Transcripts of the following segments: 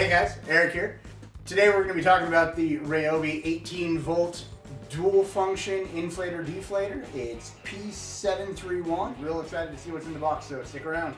Hey guys, Eric here. Today we're going to be talking about the Ryobi 18 volt dual function inflator deflator. It's P731. Real excited to see what's in the box, so stick around.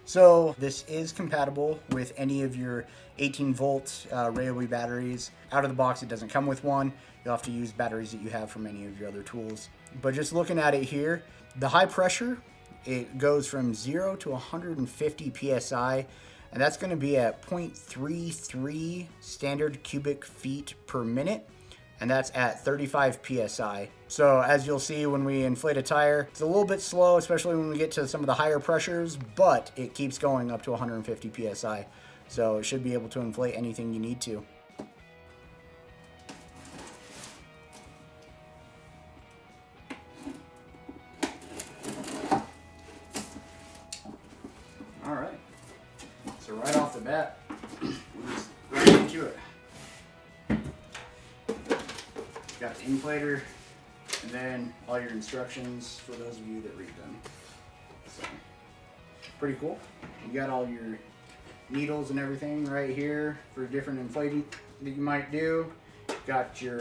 So this is compatible with any of your 18 volt Ryobi batteries. Out of the box, it doesn't come with one. You'll have to use batteries that you have from any of your other tools. But just looking at it here, the high pressure, it goes from 0 to 150 PSI, and that's going to be at 0.33 standard cubic feet per minute. And that's at 35 PSI. So as you'll see when we inflate a tire, it's a little bit slow, especially when we get to some of the higher pressures, but it keeps going up to 150 PSI. So it should be able to inflate anything you need to. All right, so right off the bat, we're just right into it. Got the inflator, and then all your instructions for those of you that read them. So, pretty cool. You got all your needles and everything right here for different inflating that you might do. Got your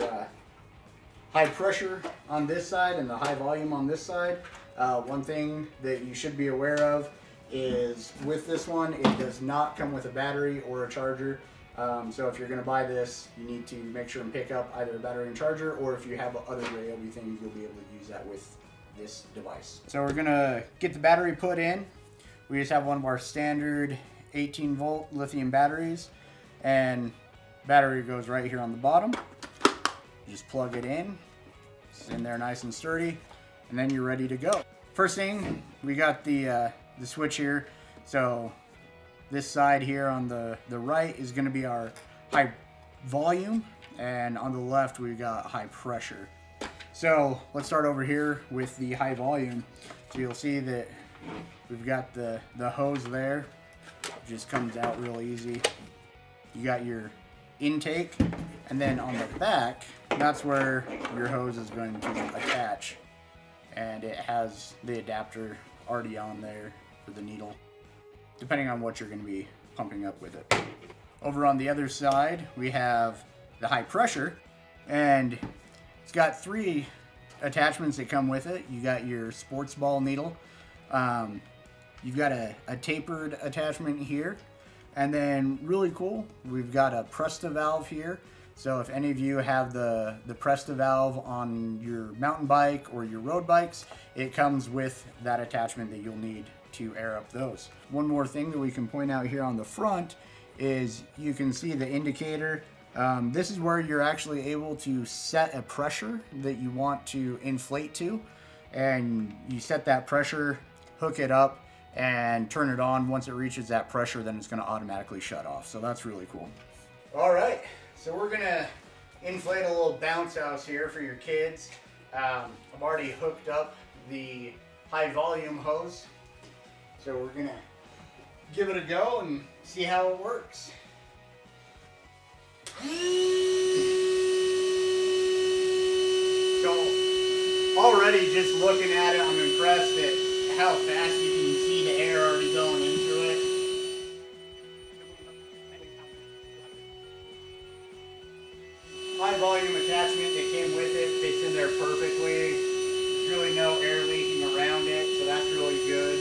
high pressure on this side and the high volume on this side. One thing that you should be aware of is with this one, it does not come with a battery or a charger. So if you're going to buy this, you need to make sure and pick up either a battery and charger, or if you have other Ryobi things, you'll be able to use that with this device. So we're going to get the battery put in. We just have one of our standard 18 volt lithium batteries, and battery goes right here on the bottom. You just plug it in. It's in there nice and sturdy, and then you're ready to go. First thing, we got the switch here. So this side here on the right is going to be our high volume, and on the left we've got high pressure. So let's start over here with the high volume. So you'll see that we've got the hose there. It just comes out real easy. You got your intake, and then on the back, that's where your hose is going to attach, and it has the adapter already on there for the needle, depending on what you're going to be pumping up with it. Over on the other side, we have the high pressure, and it's got 3 attachments that come with it. You got your sports ball needle, you've got a tapered attachment here, and then really cool, we've got a Presta valve here. So if any of you have the Presta valve on your mountain bike or your road bikes, it comes with that attachment that you'll need to air up those. One more thing that we can point out here on the front is you can see the indicator. This is where you're actually able to set a pressure that you want to inflate to, and you set that pressure, hook it up, and turn it on. Once it reaches that pressure, then it's going to automatically shut off. So that's really cool. All right, so we're gonna inflate a little bounce house here for your kids. I've already hooked up the high volume hose, so we're gonna give it a go and see how it works. So already just looking at it, I'm impressed at how fast you can see the air already going into it. High volume attachment that came with it fits in there perfectly. There's really no air leaking around it, so that's really good.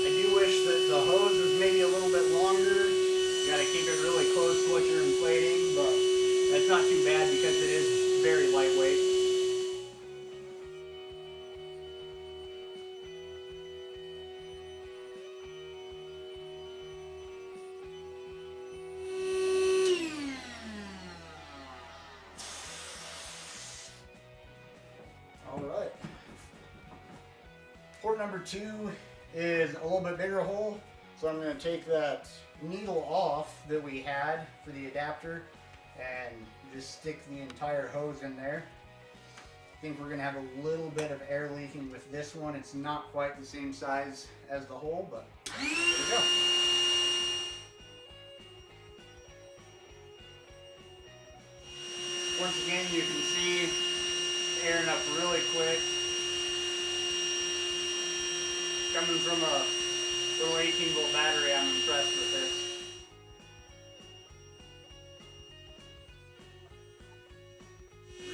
I do wish that the hose was maybe a little bit longer. You gotta keep it really close to what you're inflating, but that's not too bad because it is very lightweight. Alright. Port number 2 is a little bit bigger hole, so I'm going to take that needle off that we had for the adapter and just stick the entire hose in there. I think we're going to have a little bit of air leaking with this one. It's not quite the same size as the hole, but there we go. Once again, you can see airing up really quick. Coming from a little 18-volt battery, I'm impressed with this.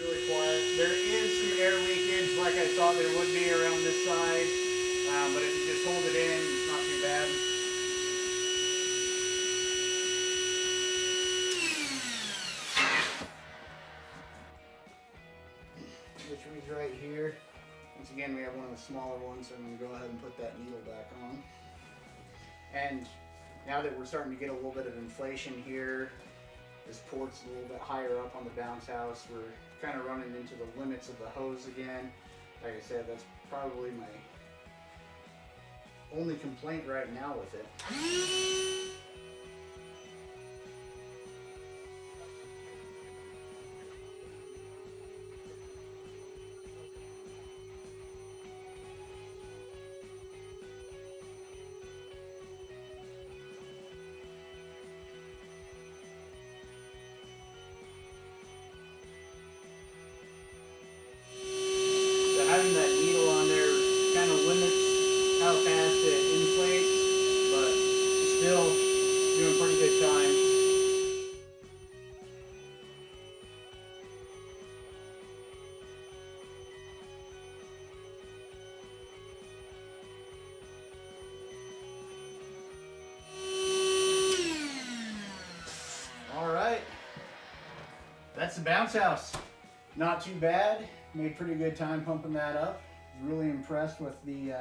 Really quiet. There is some air leakage like I thought there would be around this side, but if you just hold it in, it's not too bad. Which means right here. Once again, we have one of the smaller ones, so I'm going to go ahead and put that needle back on. And now that we're starting to get a little bit of inflation here, this port's a little bit higher up on the bounce house. We're kind of running into the limits of the hose again. Like I said, that's probably my only complaint right now with it. Having that needle on there kind of limits how fast it inflates, but still doing pretty good time. All right, that's the bounce house. Not too bad. Made pretty good time pumping that up. Really impressed with the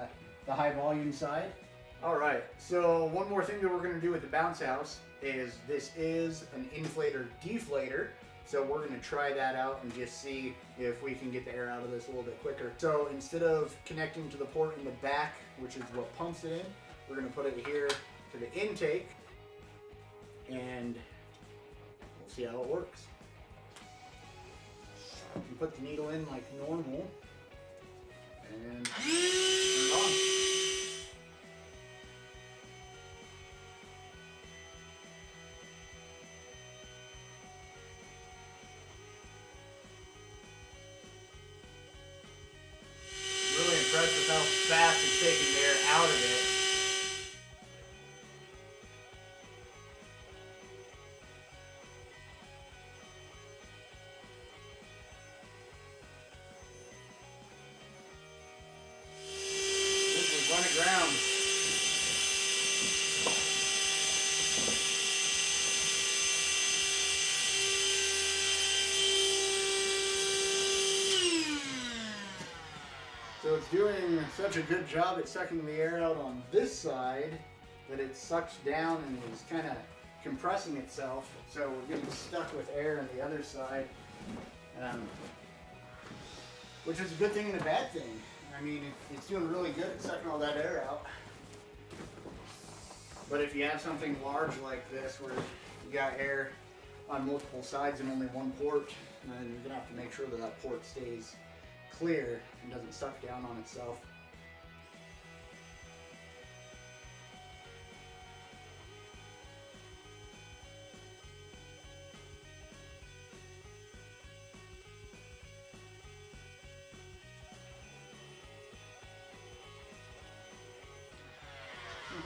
high volume side. All right, so one more thing that we're gonna do with the bounce house is this is an inflator deflator. So we're gonna try that out and just see if we can get the air out of this a little bit quicker. So instead of connecting to the port in the back, which is what pumps it in, we're gonna put it here to the intake and we'll see how it works. You put the needle in like normal and turn it on. Really impressed with how fast it's taking the air out of it. Run aground. So it's doing such a good job at sucking the air out on this side that it sucks down and is kind of compressing itself. So we're getting stuck with air on the other side, which is a good thing and a bad thing. I mean, it's doing really good at sucking all that air out. But if you have something large like this where you got air on multiple sides and only one port, then you're gonna have to make sure that that port stays clear and doesn't suck down on itself.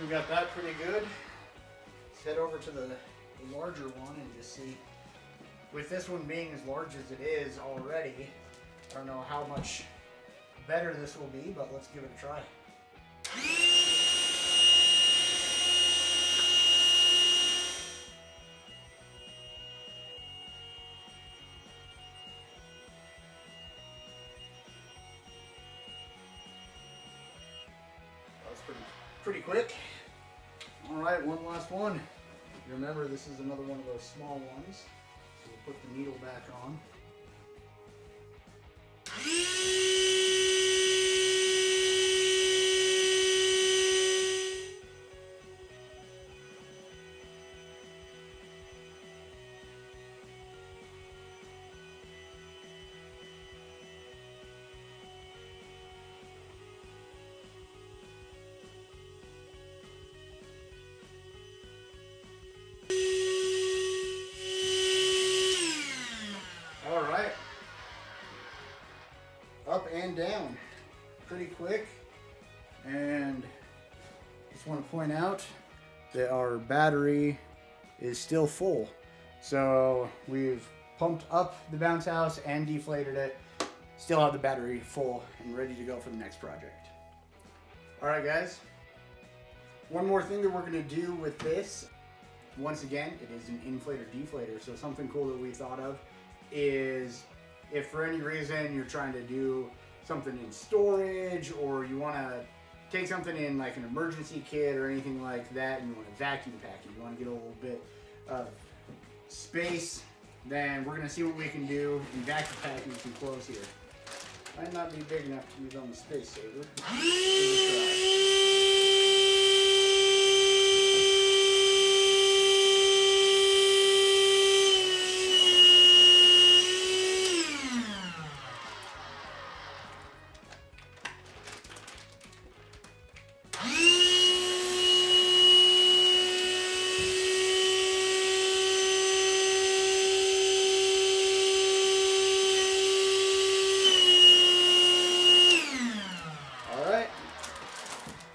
We got that pretty good. Let's head over to the larger one and just see. With this one being as large as it is already, I don't know how much better this will be, but let's give it a try. That's pretty quick. All right, one last one. Remember, this is another one of those small ones. So we'll put the needle back on. man down pretty quick. And just want to point out that our battery is still full. So we've pumped up the bounce house and deflated it. Still have the battery full and ready to go for the next project. All right, guys. One more thing that we're going to do with this. Once again, it is an inflator deflator. So something cool that we thought of is if for any reason you're trying to do something in storage, or you want to take something in like an emergency kit or anything like that, and you want to vacuum pack it, you want to get a little bit of space, then we're going to see what we can do in vacuum packing some clothes here. Might not be big enough to use on the space saver.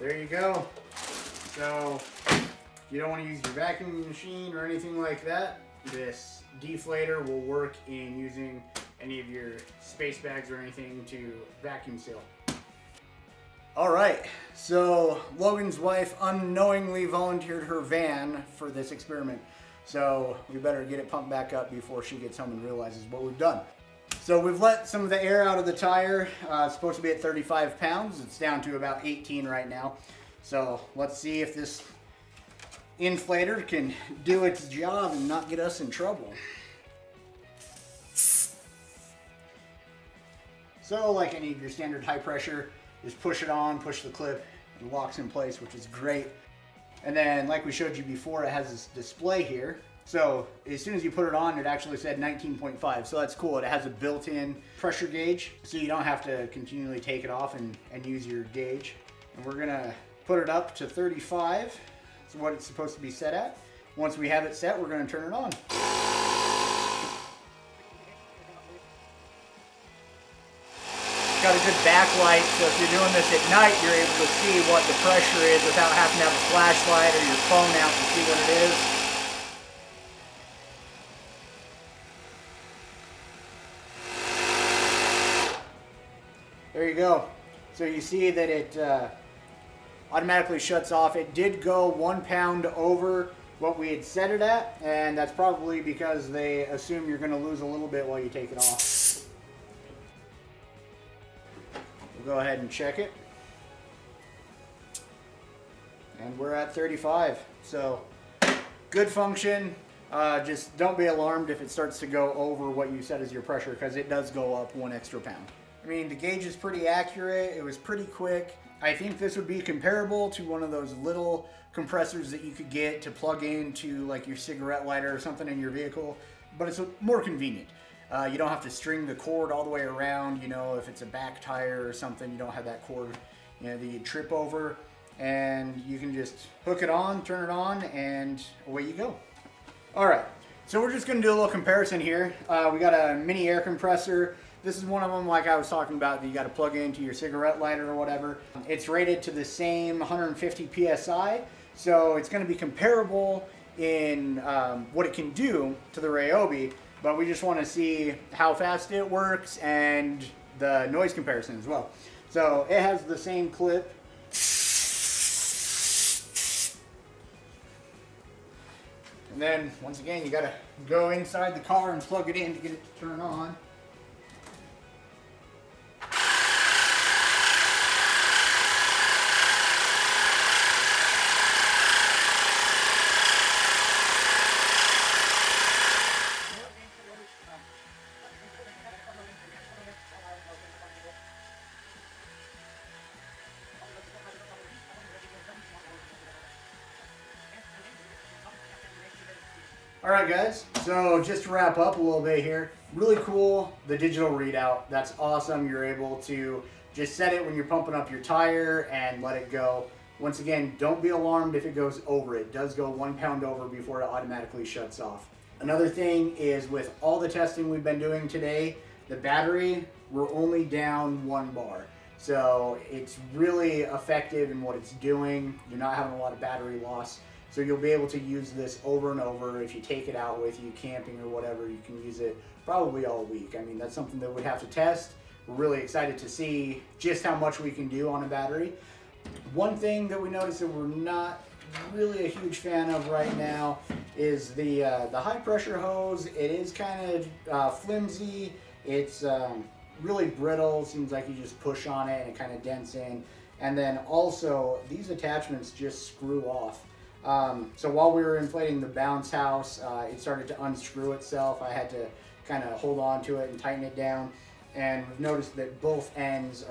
There you go. So you don't want to use your vacuum machine or anything like that. This deflator will work in using any of your space bags or anything to vacuum seal. All right, so Logan's wife unknowingly volunteered her van for this experiment. So we better get it pumped back up before she gets home and realizes what we've done. So we've let some of the air out of the tire. It's supposed to be at 35 pounds. It's down to about 18 right now. So let's see if this inflator can do its job and not get us in trouble. So like any of your standard high pressure, just push it on, push the clip, and it locks in place, which is great. And then like we showed you before, it has this display here. So as soon as you put it on, it actually said 19.5. So that's cool. It has a built-in pressure gauge, so you don't have to continually take it off and use your gauge. And we're gonna put it up to 35. That's what it's supposed to be set at. Once we have it set, we're gonna turn it on. It's got a good backlight, so if you're doing this at night, you're able to see what the pressure is without having to have a flashlight or your phone out to see what it is. There you go. So you see that it automatically shuts off. It did go 1 pound over what we had set it at, and that's probably because they assume you're going to lose a little bit while you take it off. We'll go ahead and check it. And we're at 35. So good function. Just don't be alarmed if it starts to go over what you set as your pressure, because it does go up 1 extra pound. I mean, the gauge is pretty accurate. It was pretty quick. I think this would be comparable to one of those little compressors that you could get to plug into like your cigarette lighter or something in your vehicle, but it's more convenient. You don't have to string the cord all the way around. You know, if it's a back tire or something, you don't have that cord, you know, that you trip over, and you can just hook it on, turn it on, and away you go. All right, so we're just gonna do a little comparison here. We got a mini air compressor. This is one of them, like I was talking about, that you got to plug into your cigarette lighter or whatever. It's rated to the same 150 PSI, so it's going to be comparable in what it can do to the Ryobi, but we just want to see how fast it works and the noise comparison as well. So it has the same clip. And then, once again, you got to go inside the car and plug it in to get it to turn on. Alright guys, so just to wrap up a little bit here, really cool, the digital readout. That's awesome. You're able to just set it when you're pumping up your tire and let it go. Once again, don't be alarmed if it goes over. It does go 1 pound over before it automatically shuts off. Another thing is, with all the testing we've been doing today, the battery we're only down 1 bar. So it's really effective in what it's doing. You're not having a lot of battery loss. So you'll be able to use this over and over. If you take it out with you camping or whatever, you can use it probably all week. I mean, that's something that we'd have to test. We're really excited to see just how much we can do on a battery. One thing that we noticed that we're not really a huge fan of right now is the high pressure hose. It is kind of flimsy. It's really brittle. Seems like you just push on it and it kind of dents in. And then also these attachments just screw off. So while we were inflating the bounce house, it started to unscrew itself. I had to kind of hold on to it and tighten it down. And we've noticed that both ends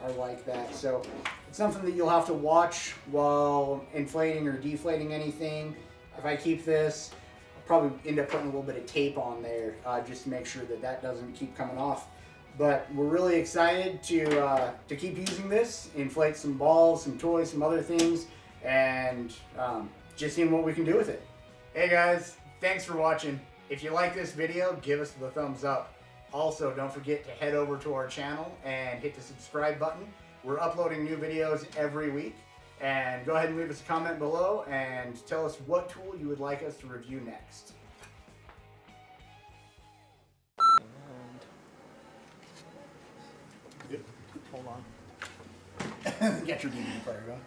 are like that. So it's something that you'll have to watch while inflating or deflating anything. If I keep this, I'll probably end up putting a little bit of tape on there just to make sure that that doesn't keep coming off. But we're really excited to keep using this, inflate some balls, some toys, some other things, and just seeing what we can do with it. Hey guys, thanks for watching. If you like this video, give us the thumbs up. Also, don't forget to head over to our channel and hit the subscribe button. We're uploading new videos every week. And go ahead and leave us a comment below and tell us what tool you would like us to review next. Good. Hold on. Get your DVD player going.